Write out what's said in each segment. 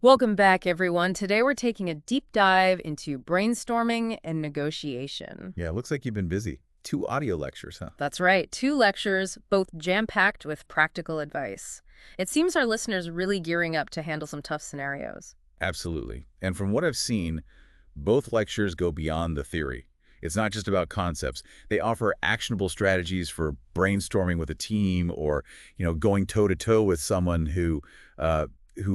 Welcome back, everyone. Today we're taking a deep dive into brainstorming and negotiation. Yeah, it looks like you've been busy. 2 audio lectures, huh? That's right, 2 lectures, both jam-packed with practical advice. It seems our listeners are really gearing up to handle some tough scenarios. Absolutely. And from what I've seen, both lectures go beyond the theory. It's not just about concepts. They offer actionable strategies for brainstorming with a team or, going toe-to-toe with someone who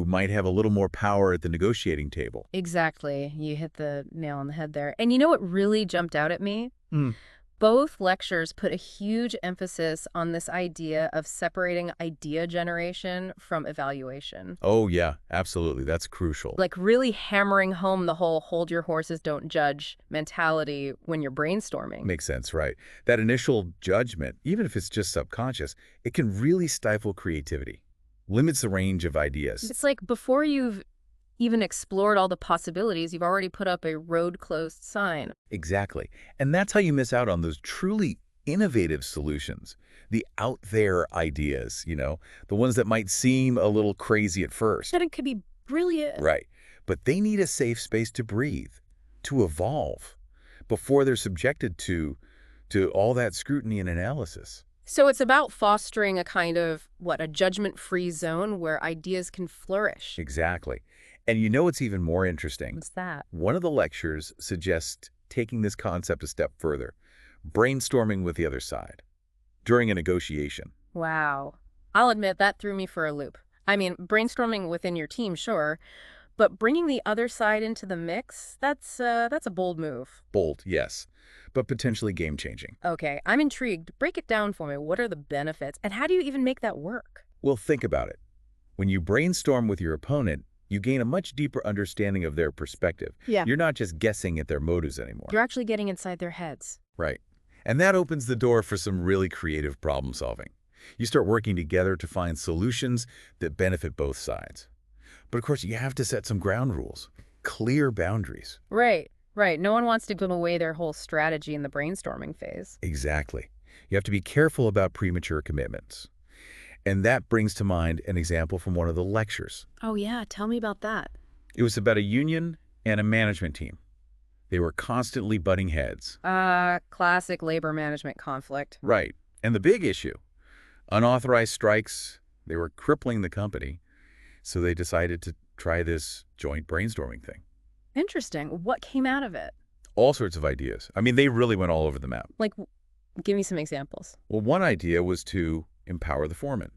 might have a little more power at the negotiating table. Exactly. You hit the nail on the head there. And you know what really jumped out at me? Mm. Both lectures put a huge emphasis on this idea of separating idea generation from evaluation. Oh, yeah, absolutely. That's crucial. Like really hammering home the whole hold your horses, don't judge mentality when you're brainstorming. Makes sense, right? That initial judgment, even if it's just subconscious, it can really stifle creativity, limits the range of ideas. It's like before you've even explored all the possibilities, you've already put up a road closed sign. Exactly. And that's how you miss out on those truly innovative solutions, the out there ideas, the ones that might seem a little crazy at first. That it could be brilliant. Right. But they need a safe space to breathe, to evolve, before they're subjected to all that scrutiny and analysis. So it's about fostering a kind of, a judgment-free zone where ideas can flourish. Exactly. And you know what's even more interesting? What's that? One of the lectures suggests taking this concept a step further, brainstorming with the other side during a negotiation. Wow. I'll admit that threw me for a loop. I mean, brainstorming within your team, sure, but bringing the other side into the mix, that's a bold move. Bold, yes, but potentially game-changing. Okay, I'm intrigued. Break it down for me. What are the benefits, and how do you even make that work? Well, think about it. When you brainstorm with your opponent, you gain a much deeper understanding of their perspective. Yeah. You're not just guessing at their motives anymore. You're actually getting inside their heads. Right. And that opens the door for some really creative problem solving. You start working together to find solutions that benefit both sides. But of course, you have to set some ground rules, clear boundaries. Right, right. No one wants to give away their whole strategy in the brainstorming phase. Exactly. You have to be careful about premature commitments. And that brings to mind an example from one of the lectures. Oh yeah, tell me about that. It was about a union and a management team. They were constantly butting heads. Classic labor management conflict. Right. And the big issue, unauthorized strikes, they were crippling the company. So they decided to try this joint brainstorming thing. Interesting. What came out of it? All sorts of ideas. I mean, they really went all over the map. Like, give me some examples. Well, one idea was to empower the foreman,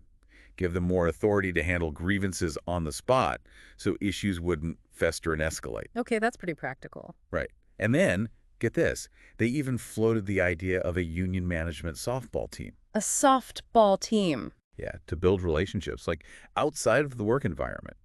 give them more authority to handle grievances on the spot so issues wouldn't fester and escalate. Okay, that's pretty practical. Right. And then, get this, they even floated the idea of a union management softball team. A softball team. Yeah, to build relationships, like outside of the work environment.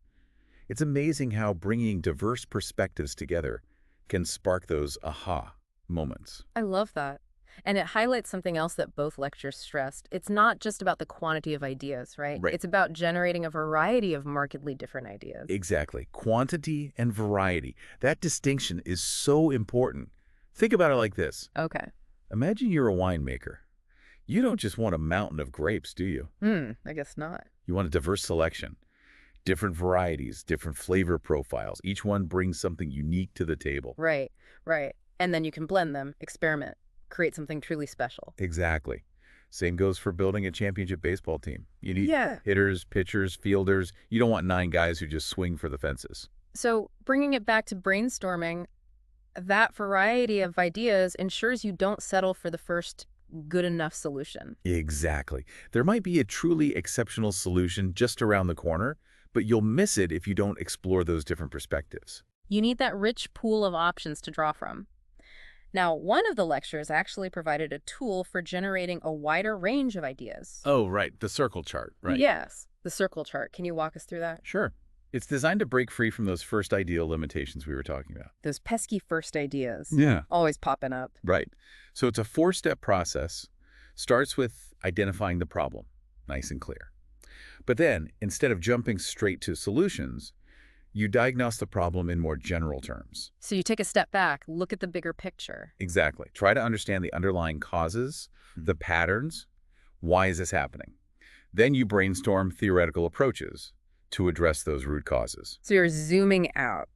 It's amazing how bringing diverse perspectives together can spark those aha moments. I love that. And it highlights something else that both lectures stressed. It's not just about the quantity of ideas, right? Right. It's about generating a variety of markedly different ideas. Exactly. Quantity and variety. That distinction is so important. Think about it like this. Okay. Imagine you're a winemaker. You don't just want a mountain of grapes, do you? I guess not. You want a diverse selection. Different varieties, different flavor profiles. Each one brings something unique to the table. Right, right. And then you can blend them, experiment, create something truly special. Exactly. Same goes for building a championship baseball team. You need Yeah. hitters, pitchers, fielders. You don't want 9 guys who just swing for the fences. So bringing it back to brainstorming, that variety of ideas ensures you don't settle for the first good enough solution. Exactly. There might be a truly exceptional solution just around the corner, but you'll miss it if you don't explore those different perspectives. You need that rich pool of options to draw from. Now, one of the lectures actually provided a tool for generating a wider range of ideas. Oh, right. The circle chart, right? Yes, the circle chart. Can you walk us through that? Sure. It's designed to break free from those first ideal limitations we were talking about. Those pesky first ideas. Yeah. Always popping up. Right. So it's a 4-step process. Starts with identifying the problem, nice and clear. But then, instead of jumping straight to solutions, you diagnose the problem in more general terms. So you take a step back, look at the bigger picture. Exactly. Try to understand the underlying causes, the patterns. Why is this happening? Then you brainstorm theoretical approaches to address those root causes. So you're zooming out,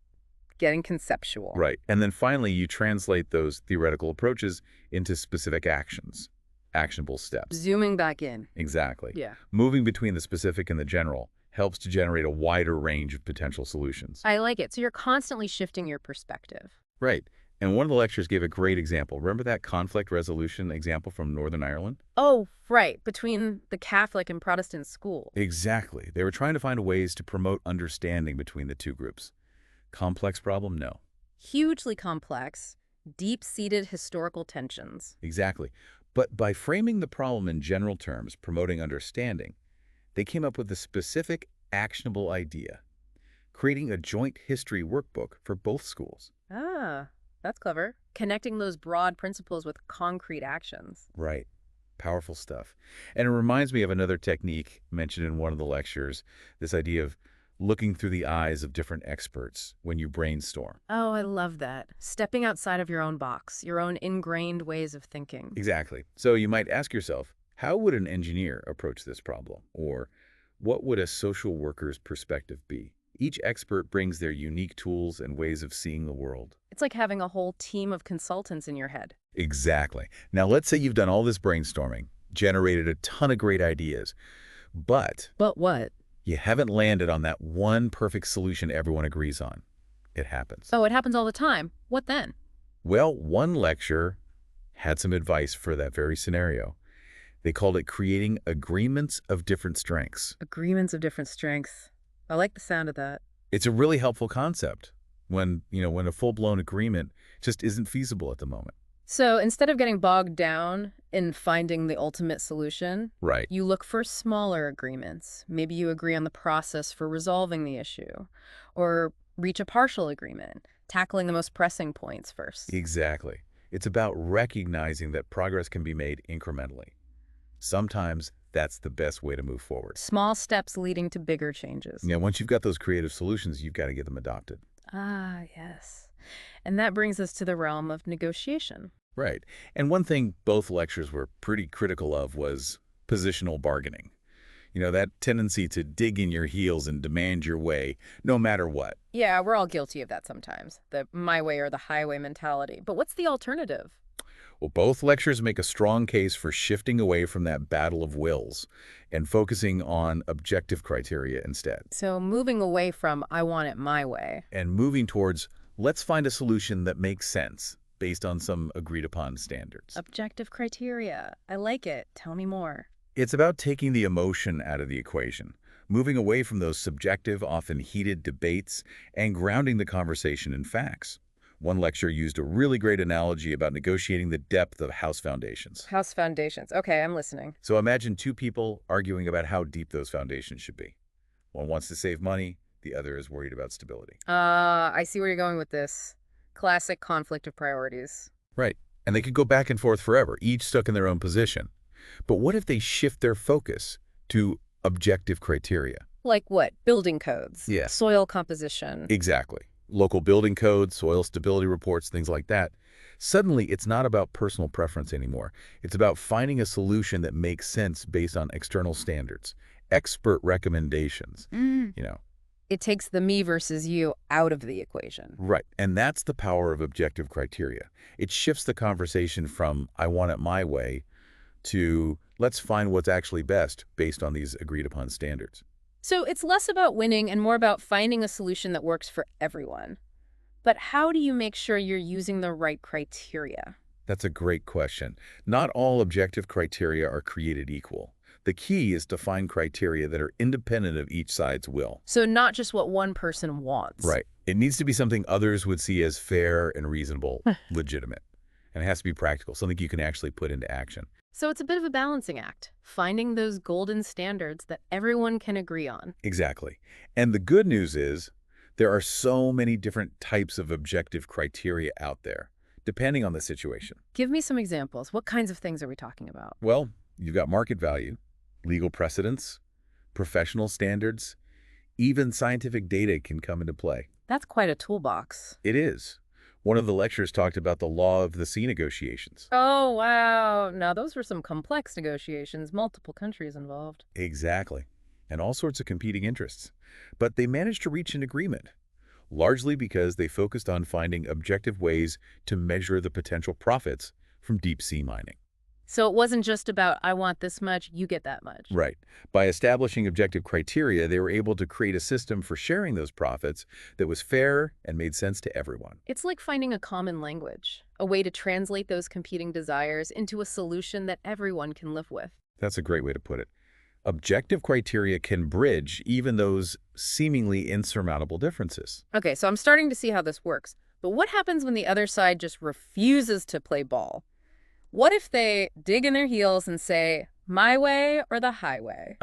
getting conceptual. Right. And then finally, you translate those theoretical approaches into specific actions, actionable steps. Zooming back in. Exactly. Yeah. Moving between the specific and the general helps to generate a wider range of potential solutions. I like it. So you're constantly shifting your perspective. Right. And one of the lectures gave a great example. Remember that conflict resolution example from Northern Ireland? Oh, right. Between the Catholic and Protestant schools. Exactly. They were trying to find ways to promote understanding between the two groups. Complex problem? No. Hugely complex, deep-seated historical tensions. Exactly. But by framing the problem in general terms, promoting understanding, they came up with a specific, actionable idea, creating a joint history workbook for both schools. Ah, that's clever. Connecting those broad principles with concrete actions. Right. Powerful stuff. And it reminds me of another technique mentioned in one of the lectures, this idea of looking through the eyes of different experts when you brainstorm. Oh, I love that. Stepping outside of your own box, your own ingrained ways of thinking. Exactly. So you might ask yourself, how would an engineer approach this problem? Or what would a social worker's perspective be? Each expert brings their unique tools and ways of seeing the world. It's like having a whole team of consultants in your head. Exactly. Now, let's say you've done all this brainstorming, generated a ton of great ideas, but But what? you haven't landed on that one perfect solution everyone agrees on. It happens. Oh, it happens all the time. What then? Well, one lecture had some advice for that very scenario. They called it creating agreements of different strengths. Agreements of different strengths. I like the sound of that. It's a really helpful concept when a full-blown agreement just isn't feasible at the moment. So instead of getting bogged down in finding the ultimate solution, Right. you look for smaller agreements. Maybe you agree on the process for resolving the issue, or reach a partial agreement, tackling the most pressing points first. Exactly. It's about recognizing that progress can be made incrementally. Sometimes that's the best way to move forward. Small steps leading to bigger changes. Yeah, once you've got those creative solutions, you've got to get them adopted. Ah, yes. And that brings us to the realm of negotiation. Right. And one thing both lectures were pretty critical of was positional bargaining. That tendency to dig in your heels and demand your way, no matter what. Yeah, we're all guilty of that sometimes. The my way or the highway mentality. But what's the alternative? Well, both lectures make a strong case for shifting away from that battle of wills and focusing on objective criteria instead. So moving away from I want it my way. And moving towards, let's find a solution that makes sense based on some agreed-upon standards. Objective criteria. I like it. Tell me more. It's about taking the emotion out of the equation, moving away from those subjective, often heated debates, and grounding the conversation in facts. One lecture used a really great analogy about negotiating the depth of house foundations. House foundations. Okay, I'm listening. So imagine two people arguing about how deep those foundations should be. One wants to save money, the other is worried about stability. I see where you're going with this. Classic conflict of priorities. Right. And they could go back and forth forever, each stuck in their own position. But what if they shift their focus to objective criteria? Like what? Building codes. Yeah. Soil composition. Exactly. Local building codes, soil stability reports, things like that. Suddenly, it's not about personal preference anymore. It's about finding a solution that makes sense based on external standards, expert recommendations, It takes the me versus you out of the equation. Right. And that's the power of objective criteria. It shifts the conversation from I want it my way to let's find what's actually best based on these agreed upon standards. So it's less about winning and more about finding a solution that works for everyone. But how do you make sure you're using the right criteria? That's a great question. Not all objective criteria are created equal. The key is to find criteria that are independent of each side's will. So not just what one person wants. Right. It needs to be something others would see as fair and reasonable, legitimate. And it has to be practical, something you can actually put into action. So it's a bit of a balancing act, finding those golden standards that everyone can agree on. Exactly. And the good news is there are so many different types of objective criteria out there, depending on the situation. Give me some examples. What kinds of things are we talking about? Well, you've got market value, legal precedents, professional standards, even scientific data can come into play. That's quite a toolbox. It is. One of the lectures talked about the law of the sea negotiations. Oh, wow. Now, those were some complex negotiations, multiple countries involved. Exactly. and all sorts of competing interests. But they managed to reach an agreement, largely because they focused on finding objective ways to measure the potential profits from deep-sea mining. So it wasn't just about, I want this much, you get that much. Right. By establishing objective criteria, they were able to create a system for sharing those profits that was fair and made sense to everyone. It's like finding a common language, a way to translate those competing desires into a solution that everyone can live with. That's a great way to put it. Objective criteria can bridge even those seemingly insurmountable differences. Okay, so I'm starting to see how this works. But what happens when the other side just refuses to play ball? What if they dig in their heels and say, my way or the highway?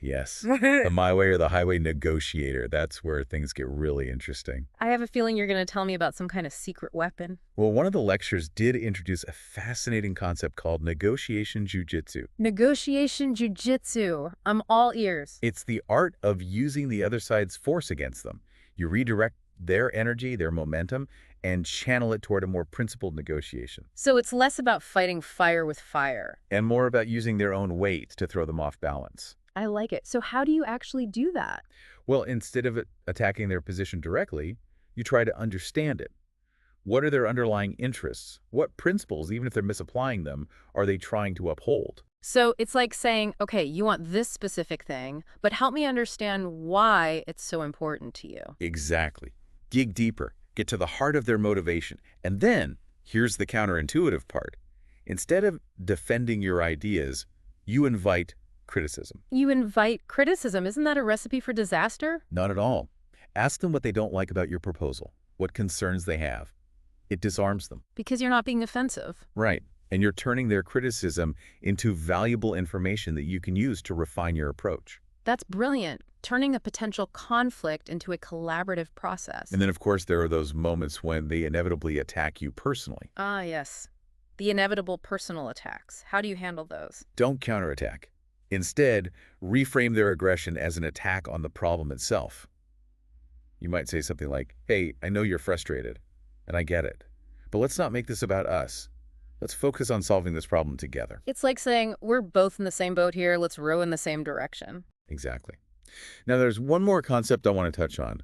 Yes. The my way or the highway negotiator. That's where things get really interesting. I have a feeling you're going to tell me about some kind of secret weapon. Well, one of the lectures did introduce a fascinating concept called negotiation jujitsu. Negotiation jujitsu. I'm all ears. It's the art of using the other side's force against them. You redirect their energy, their momentum, and channel it toward a more principled negotiation. So it's less about fighting fire with fire. And more about using their own weight to throw them off balance. I like it. So how do you actually do that? Well, instead of attacking their position directly, you try to understand it. What are their underlying interests? What principles, even if they're misapplying them, are they trying to uphold? So it's like saying, okay, you want this specific thing, but help me understand why it's so important to you. Exactly. Dig deeper. Get to the heart of their motivation. And then, here's the counterintuitive part. Instead of defending your ideas, you invite criticism. You invite criticism. Isn't that a recipe for disaster? Not at all. Ask them what they don't like about your proposal, what concerns they have. It disarms them. Because you're not being offensive. Right. And you're turning their criticism into valuable information that you can use to refine your approach. That's brilliant. Turning a potential conflict into a collaborative process. And then, of course, there are those moments when they inevitably attack you personally. Ah, yes. The inevitable personal attacks. How do you handle those? Don't counterattack. Instead, reframe their aggression as an attack on the problem itself. You might say something like, hey, I know you're frustrated, and I get it. But let's not make this about us. Let's focus on solving this problem together. It's like saying, we're both in the same boat here, let's row in the same direction. Exactly. Now, there's one more concept I want to touch on.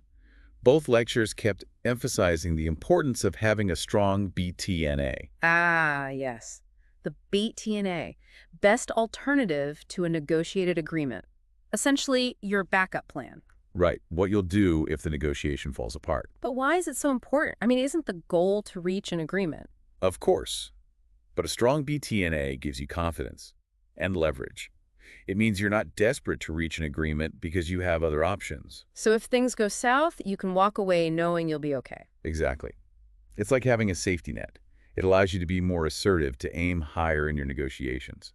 Both lectures kept emphasizing the importance of having a strong BTNA. Ah, yes. The BTNA, best alternative to a negotiated agreement. Essentially, your backup plan. Right, what you'll do if the negotiation falls apart. But why is it so important? I mean, isn't the goal to reach an agreement? Of course. But a strong BTNA gives you confidence and leverage. It means you're not desperate to reach an agreement because you have other options. So if things go south, you can walk away knowing you'll be okay. Exactly. It's like having a safety net. It allows you to be more assertive, to aim higher in your negotiations.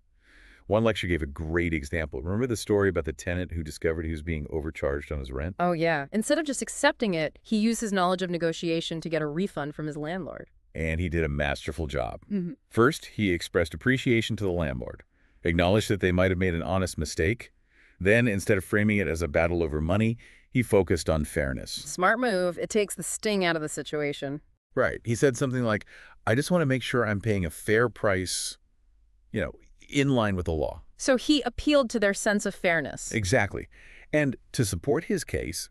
One lecture gave a great example. Remember the story about the tenant who discovered he was being overcharged on his rent? Oh, yeah. Instead of just accepting it, he used his knowledge of negotiation to get a refund from his landlord. And he did a masterful job. Mm-hmm. First, he expressed appreciation to the landlord, acknowledged that they might have made an honest mistake. Then, instead of framing it as a battle over money, he focused on fairness. Smart move. It takes the sting out of the situation. Right. He said something like, I just want to make sure I'm paying a fair price, in line with the law. So he appealed to their sense of fairness. Exactly. And to support his case,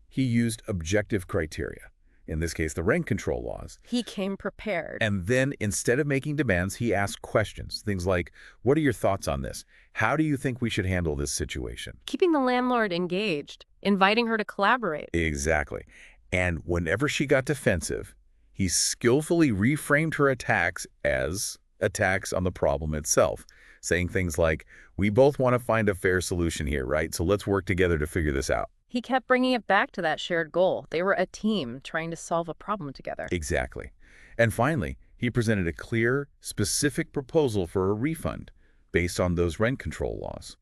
he used objective criteria. In this case, the rent control laws. He came prepared. And then, instead of making demands, he asked questions. Things like, what are your thoughts on this? How do you think we should handle this situation? Keeping the landlord engaged, inviting her to collaborate. Exactly. And whenever she got defensive, he skillfully reframed her attacks as attacks on the problem itself, saying things like, we both want to find a fair solution here, right? So let's work together to figure this out. He kept bringing it back to that shared goal. They were a team trying to solve a problem together. Exactly. And finally, he presented a clear, specific proposal for a refund based on those rent control laws.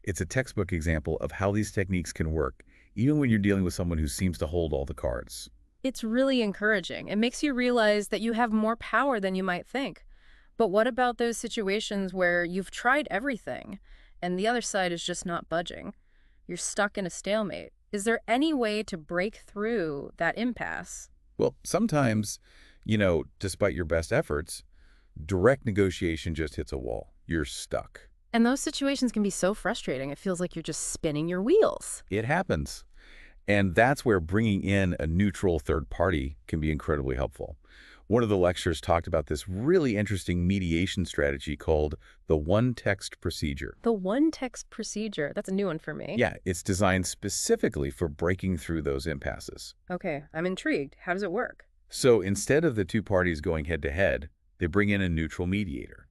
It's a textbook example of how these techniques can work, even when you're dealing with someone who seems to hold all the cards. It's really encouraging. It makes you realize that you have more power than you might think. But what about those situations where you've tried everything and the other side is just not budging? You're stuck in a stalemate. Is there any way to break through that impasse? Well, sometimes, despite your best efforts, direct negotiation just hits a wall. You're stuck. And those situations can be so frustrating. It feels like you're just spinning your wheels. It happens. And that's where bringing in a neutral third party can be incredibly helpful. One of the lectures talked about this really interesting mediation strategy called the one-text procedure. The one text procedure, that's a new one for me. Yeah, it's designed specifically for breaking through those impasses. Okay, I'm intrigued. How does it work? So instead of the two parties going head-to-head, they bring in a neutral mediator.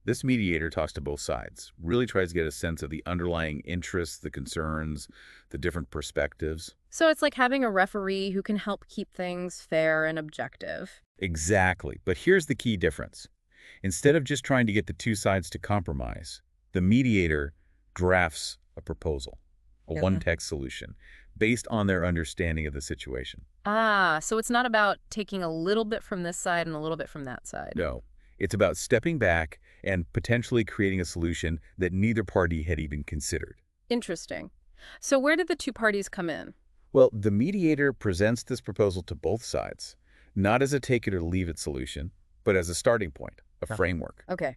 This mediator talks to both sides, really tries to get a sense of the underlying interests, the concerns, the different perspectives. So it's like having a referee who can help keep things fair and objective. Exactly. But here's the key difference. Instead of just trying to get the two sides to compromise, the mediator drafts a proposal, a Yeah. one-text solution, based on their understanding of the situation. Ah, so it's not about taking a little bit from this side and a little bit from that side. No, it's about stepping back and potentially creating a solution that neither party had even considered. Interesting. So where did the two parties come in? Well, the mediator presents this proposal to both sides, not as a take it or leave it solution, but as a starting point, a framework. Okay.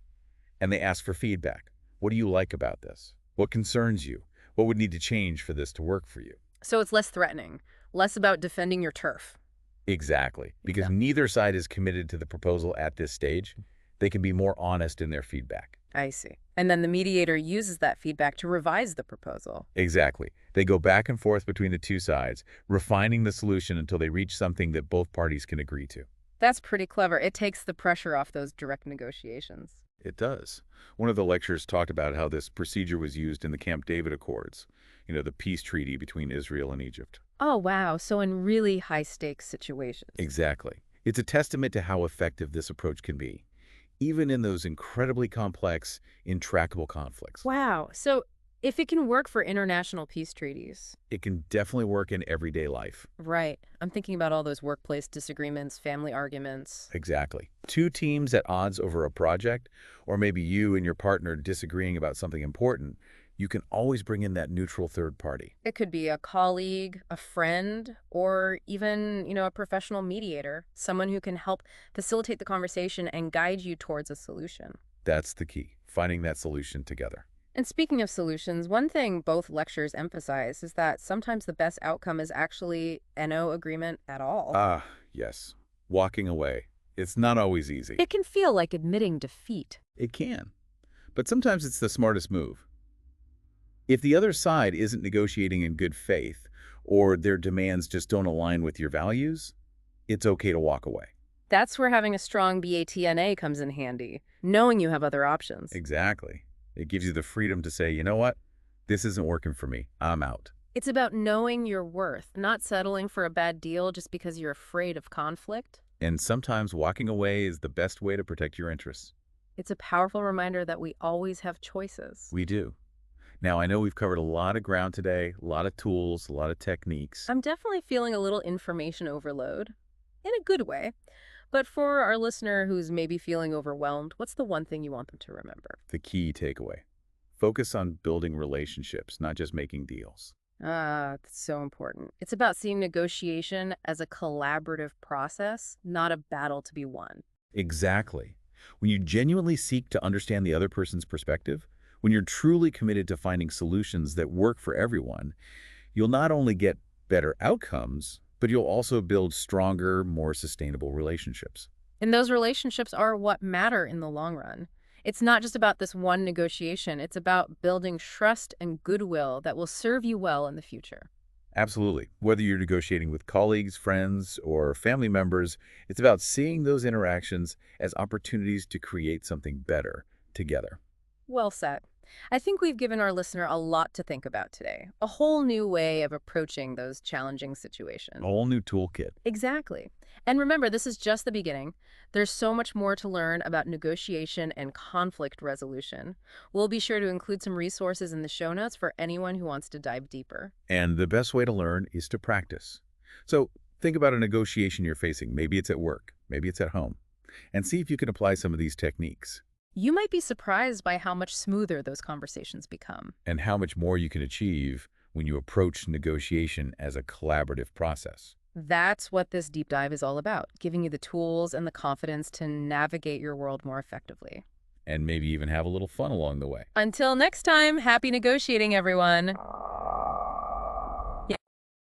And they ask for feedback. What do you like about this? What concerns you? What would need to change for this to work for you? So it's less threatening, less about defending your turf. Exactly. Because Yeah. neither side is committed to the proposal at this stage, they can be more honest in their feedback. I see. And then the mediator uses that feedback to revise the proposal. Exactly. They go back and forth between the two sides, refining the solution until they reach something that both parties can agree to. That's pretty clever. It takes the pressure off those direct negotiations. It does. One of the lecturers talked about how this procedure was used in the Camp David Accords, the peace treaty between Israel and Egypt. Oh, wow. So in really high-stakes situations. Exactly. It's a testament to how effective this approach can be, even in those incredibly complex, intractable conflicts. Wow. So if it can work for international peace treaties. It can definitely work in everyday life. Right. I'm thinking about all those workplace disagreements, family arguments. Exactly. Two teams at odds over a project, or maybe you and your partner disagreeing about something important, you can always bring in that neutral third party. It could be a colleague, a friend, or even, a professional mediator, someone who can help facilitate the conversation and guide you towards a solution. That's the key, finding that solution together. And speaking of solutions, one thing both lectures emphasize is that sometimes the best outcome is actually no agreement at all. Ah, yes. Walking away. It's not always easy. It can feel like admitting defeat. It can. But sometimes it's the smartest move. If the other side isn't negotiating in good faith, or their demands just don't align with your values, it's okay to walk away. That's where having a strong BATNA comes in handy, knowing you have other options. Exactly. It gives you the freedom to say, you know what? This isn't working for me. I'm out. It's about knowing your worth, not settling for a bad deal just because you're afraid of conflict. And sometimes walking away is the best way to protect your interests. It's a powerful reminder that we always have choices. We do. Now, I know we've covered a lot of ground today, a lot of tools, a lot of techniques. I'm definitely feeling a little information overload, in a good way. But for our listener who's maybe feeling overwhelmed, what's the one thing you want them to remember? The key takeaway. Focus on building relationships, not just making deals. Ah, that's so important. It's about seeing negotiation as a collaborative process, not a battle to be won. Exactly. When you genuinely seek to understand the other person's perspective, when you're truly committed to finding solutions that work for everyone, you'll not only get better outcomes, but you'll also build stronger, more sustainable relationships. And those relationships are what matter in the long run. It's not just about this one negotiation. It's about building trust and goodwill that will serve you well in the future. Absolutely. Whether you're negotiating with colleagues, friends, or family members, it's about seeing those interactions as opportunities to create something better together. Well said. I think we've given our listener a lot to think about today. A whole new way of approaching those challenging situations. A whole new toolkit. Exactly. And remember, this is just the beginning. There's so much more to learn about negotiation and conflict resolution. We'll be sure to include some resources in the show notes for anyone who wants to dive deeper. And the best way to learn is to practice. So think about a negotiation you're facing. Maybe it's at work, maybe it's at home, and see if you can apply some of these techniques You might be surprised by how much smoother those conversations become. and how much more you can achieve when you approach negotiation as a collaborative process. That's what this deep dive is all about, giving you the tools and the confidence to navigate your world more effectively. and maybe even have a little fun along the way. Until next time, happy negotiating, everyone.